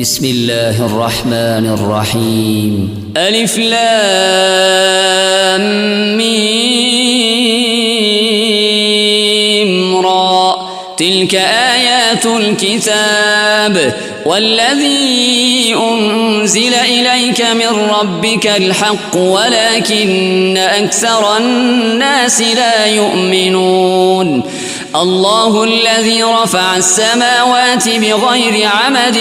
بسم الله الرحمن الرحيم. ألف لام ميم را. تلك آيات الكتاب والذي أنزل إليك من ربك الحق ولكن أكثر الناس لا يؤمنون. الله الذي رفع السماوات بغير عمد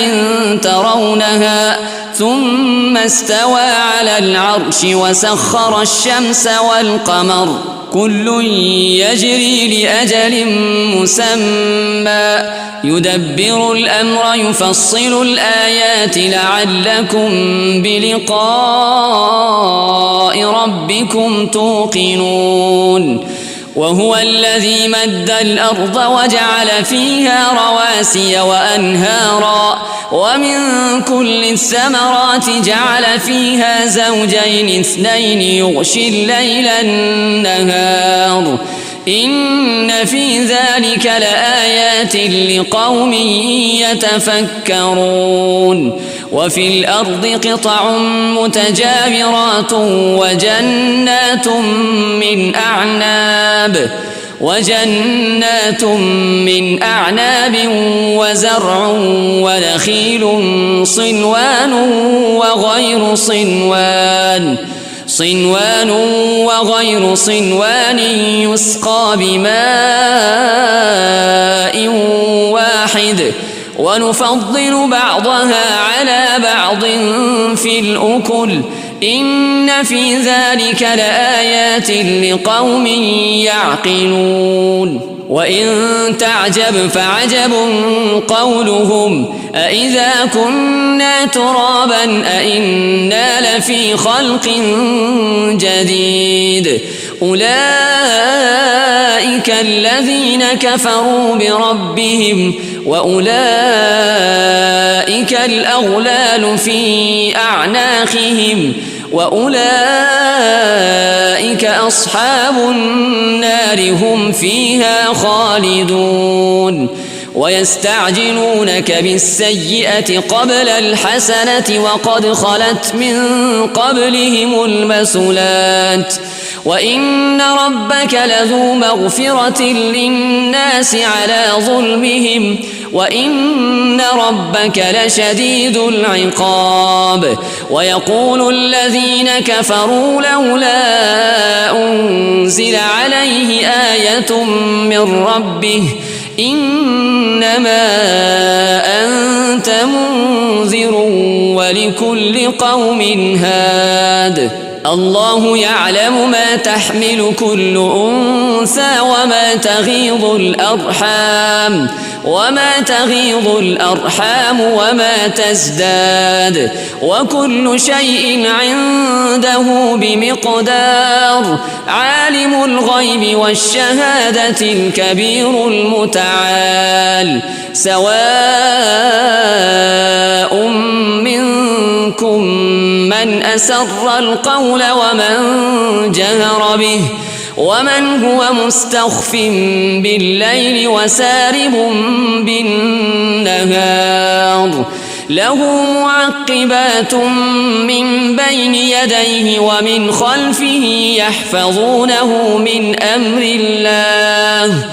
ترونها ثم استوى على العرش وسخر الشمس والقمر كل يجري لأجل مسمى يدبر الأمر يفصل الآيات لعلكم بلقاء ربكم توقنون. وهو الذي مد الأرض وجعل فيها رواسي وأنهارا ومن كل الثمرات جعل فيها زوجين اثنين يغشي الليل النهار إن في ذلك لآيات لقوم يتفكرون. وفي الأرض قطع متجاورات وجنات من أعناب وزرع ونخيل صنوان وغير صنوان يسقى بماء واحد ونفضل بعضها على بعض في الأكل إن في ذلك لآيات لقوم يعقلون. وإن تعجب فعجب قولهم أإذا كنا ترابا أإنا لفي خلق جديد أولئك الذين كفروا بربهم وأولئك الأغلال في أعناقهم وأولئك أصحاب النار هم فيها خالدون. ويستعجلونك بالسيئة قبل الحسنة وقد خلت من قبلهم المثلات وإن ربك لذو مغفرة للناس على ظلمهم وإن ربك لشديد العقاب. ويقول الذين كفروا لولا أنزل عليه آية من ربه إنما أنت منذر ولكل قوم هاد. الله يعلم ما تحمل كل أنثى وما تغيض الأرحام وما تزداد وكل شيء عنده بمقدار. عالم الغيب والشهادة الكبير المتعال. سواء منكم من أسر القول ومن جهر به ومن هو مستخف بالليل وسارب بالنهار. له معقبات من بين يديه ومن خلفه يحفظونه من أمر الله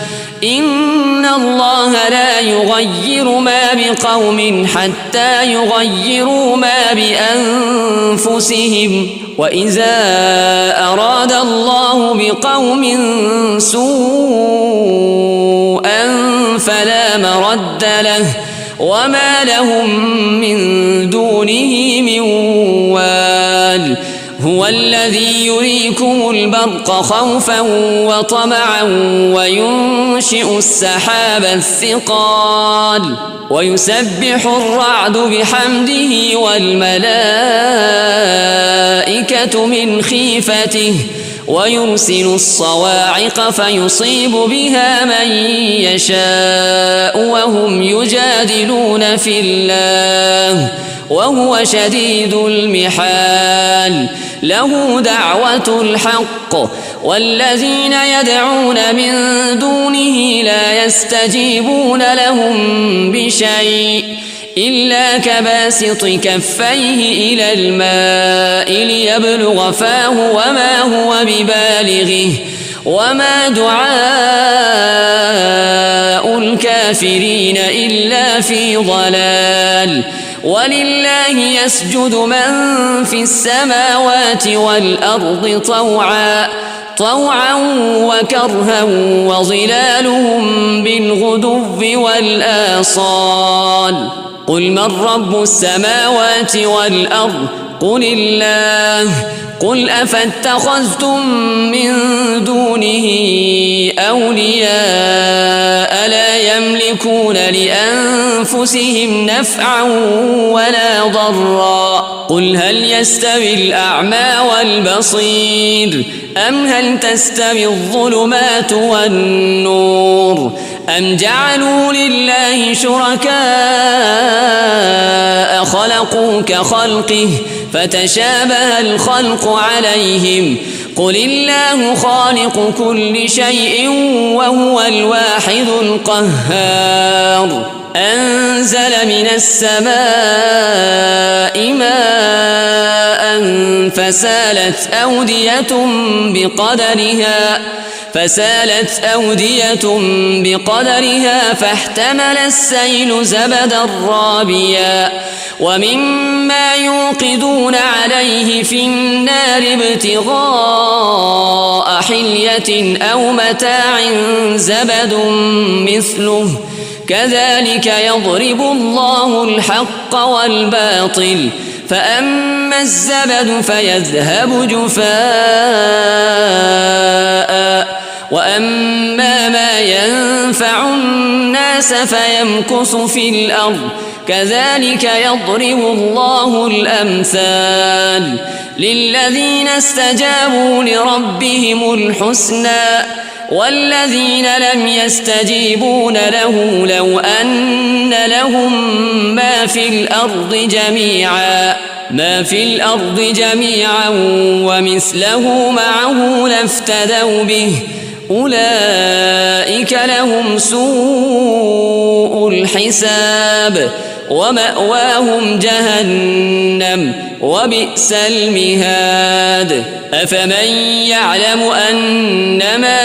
إن الله لا يغير ما بقوم حتى يغيروا ما بأنفسهم وإذا أراد الله بقوم سوءا فلا مرد له وما لهم من دونه من وال. هو الذي يريكم البرق خوفا وطمعا وينشئ السحاب الثقال ويسبح الرعد بحمده والملائكة من خيفته ويرسل الصواعق فيصيب بها من يشاء وهم يجادلون في الله وهو شديد المحال. له دعوة الحق والذين يدعون من دونه لا يستجيبون لهم بشيء إلا كباسط كفيه إلى الماء ليبلغ فاه وما هو ببالغه وما دعاء الكافرين إلا في ضلال. ولله يسجد من في السماوات والأرض طوعا وكرها وظلالهم بالغدو والآصال. قل من رب السماوات والأرض قل الله. قل أفاتخذتم من دونه أولياء لا يملكون لأنفسهم نفعا ولا ضرا. قل هل يستوي الأعمى والبصير أم هل تستوي الظلمات والنور أم جعلوا لله شركاء خلقوا كخلقه فتشابه الخلق عليهم. قل الله خالق كل شيء وهو الواحد القهار. أنزل من السماء ماء فسالت أودية بقدرها فاحتمل السيل زبدا رابيا ومما يوقدون عليه في النار ابتغاء حلية أو متاع زبد مثله كذلك يضرب الله الحق والباطل. فأما الزبد فيذهب جفاء وأما ما ينفع الناس فيمكث في الأرض كذلك يضرب الله الأمثال. للذين استجابوا لربهم الحسنى والذين لم يستجيبون له لو أن لهم ما في الأرض جميعا ومثله معه لافتدوا به أولئك لهم سوء الحساب ومأواهم جهنم وبئس المهاد. أفمن يعلم أنما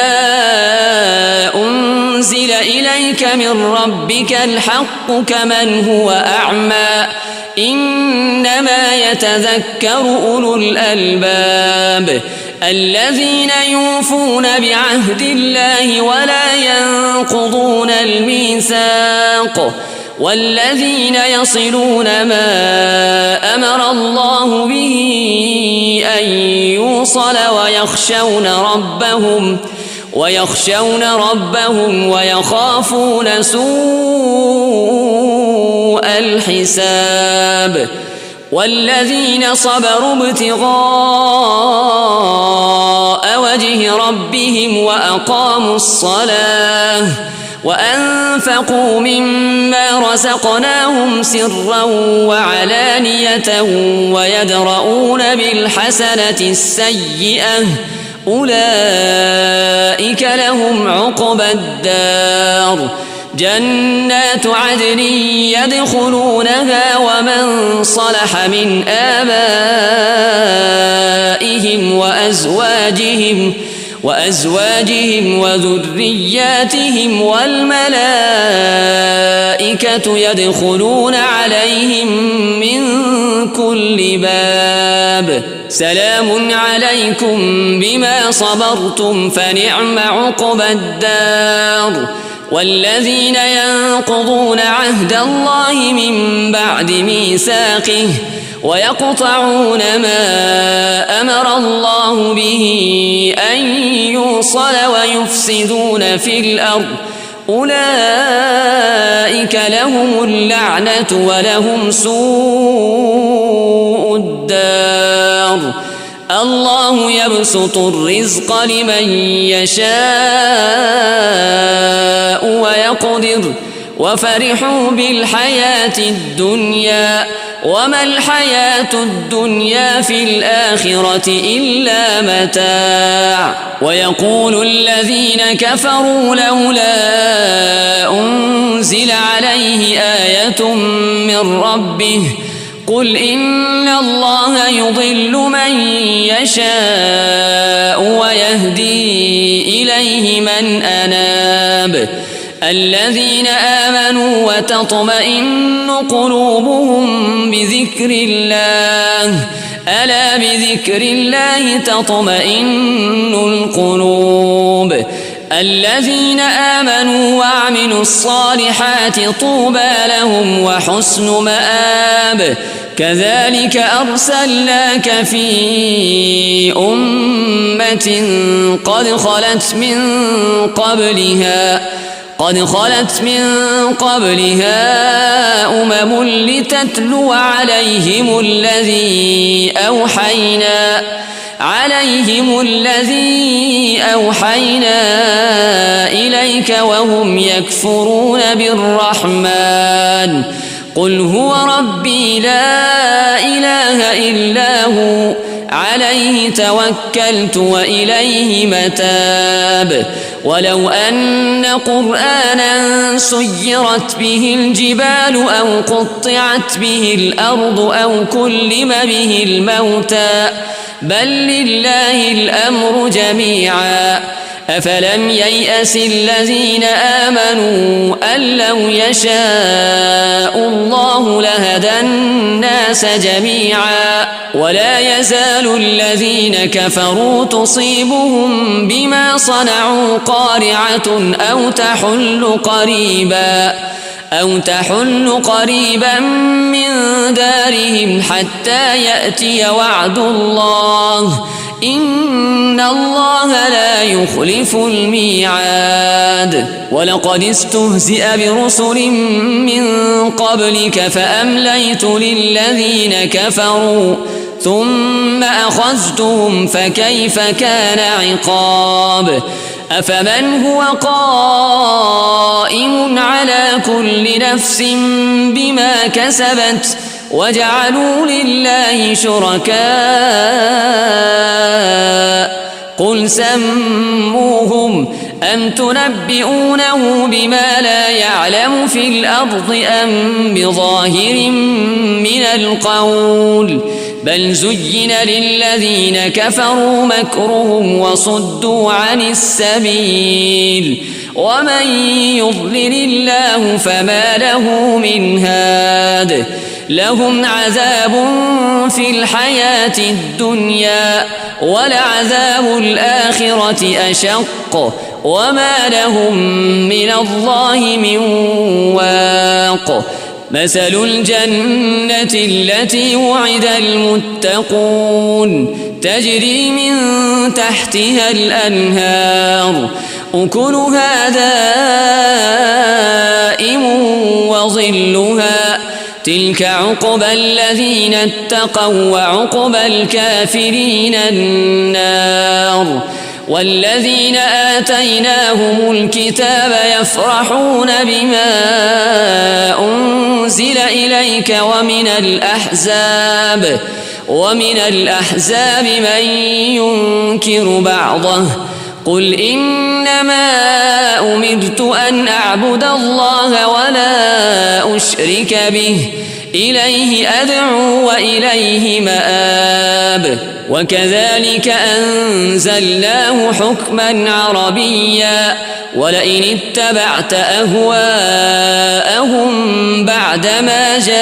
أنزل إليك من ربك الحق كمن هو أعمى إنما يتذكر أولو الألباب الذين يوفون بعهد الله ولا ينقضون الميثاق والذين يصلون ما أمر الله به أن يوصل ويخشون ربهم ويخافون سوء الحساب. والذين صبروا ابتغاء وجه ربهم وأقاموا الصلاة وأنفقوا مما رزقناهم سرا وعلانية ويدرؤون بالحسنة السيئة أولئك لهم عقبى الدار جنات عدن يدخلونها ومن صلح من آبائهم وأزواجهم وذرياتهم والملائكة يدخلون عليهم من كل باب سلام عليكم بما صبرتم فنعم عقبى الدار. والذين ينقضون عهد الله من بعد ميثاقه ويقطعون ما أمر الله به أن يوصل ويفسدون في الأرض أولئك لهم اللعنة ولهم سوء الدار. الله يبسط الرزق لمن يشاء ويقدر وفرحوا بالحياة الدنيا وما الحياة الدنيا في الآخرة إلا متاع. ويقول الذين كفروا لولا أنزل عليه آية من ربه قل إن الله يضل من يشاء ويهدي إليه من أناب الذين آمنوا وتطمئن قلوبهم بذكر الله ألا بذكر الله تطمئن القلوب الذين آمنوا وعملوا الصالحات طوبى لهم وحسن مآب كذلك أرسلناك في أمة قد خلت من قبلها أمم لتتلو عليهم الذي أوحينا إليك وهم يكفرون بالرحمن قل هو ربي لا إله إلا هو عليه توكلت وإليه متاب. ولو أن قرآنا سيرت به الجبال أو قطعت به الأرض أو كلم به الموتى بل لله الأمر جميعا أفلم ييأس الذين آمنوا أن لو يشاء الله لهدى الناس جميعا ولا يزال الذين كفروا تصيبهم بما صنعوا قارعة أو تحل قريبا من دارهم حتى يأتي وعد الله إن الله لا يخلف الميعاد. ولقد استهزئ برسل من قبلك فأمليت للذين كفروا ثم أخذتهم فكيف كان عقاب. أفمن هو قائم على كل نفس بما كسبت وجعلوا لله شركاء قل سموهم أم تنبئونه بما لا يعلم في الأرض أم بظاهر من القول بل زين للذين كفروا مكرهم وصدوا عن السبيل ومن يضلل الله فما له من هاد. لهم عذاب في الحياة الدنيا ولعذاب الآخرة أشق وما لهم من الله من واق. مثل الجنة التي وعد المتقون تجري من تحتها الأنهار أكلها دائم وظلها تلك عقبى الذين اتقوا وعقبى الكافرين النار. والذين آتيناهم الكتاب يفرحون بما أنزل إليك ومن الأحزاب من ينكر بعضه قل إنما أمرت أن أعبد الله ولا أشرك به إليه أدعو وإليه مآب. وكذلك أنزلناه حكما عربيا ولئن اتبعت أهواءهم بعدما جاءك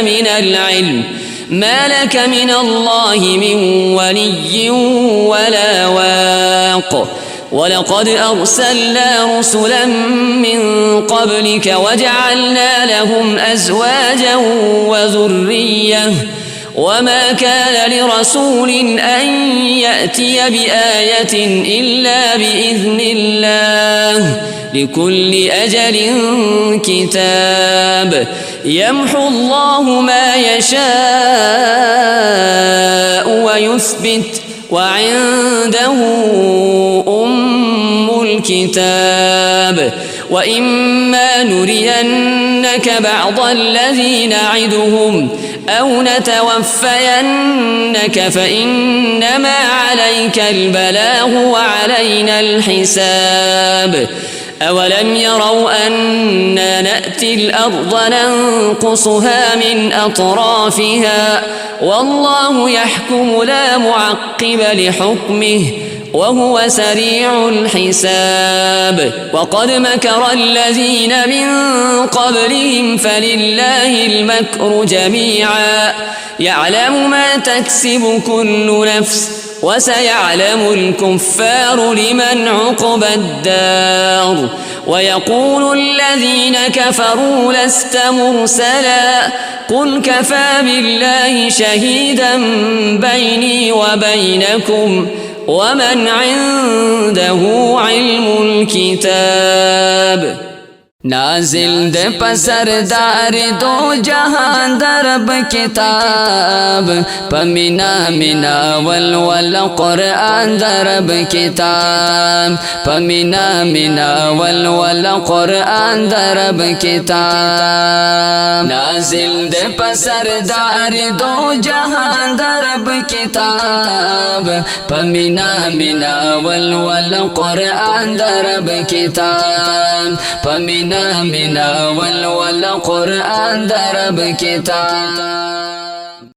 من العلم ما لك من الله من ولي ولا واق. ولقد أرسلنا رسلا من قبلك وجعلنا لهم أزواجا وذرية وما كان لرسول أن يأتي بآية إلا بإذن الله لكل أجل كتاب. يمحو الله ما يشاء ويثبت وعنده أم الكتاب. وإما نرينك بعض الذي نعدهم أو نتوفينك فإنما عليك البلاغ وعلينا الحساب أولم يروا أنا نأتي الأرض ننقصها من أطرافها والله يحكم لا معقب لحكمه وهو سريع الحساب وقد مكر الذين من قبلهم فلله المكر جميعا يعلم ما تكسب كل نفس وسيعلم الكفار لمن عقبى الدار ويقول الذين كفروا لست مرسلا قل كفى بالله شهيدا بيني وبينكم ومن عنده علم الكتاب نازل دے پسردار دو جہاں درب کتاب پمینا منا والول قرآن درب کتاب پمینا منا والول قرآن درب کتاب نازل دے پسردار دو جہاں درب کتاب پمینا منا والول قرآن درب کتاب پمینا منا والقرآن درب کتاب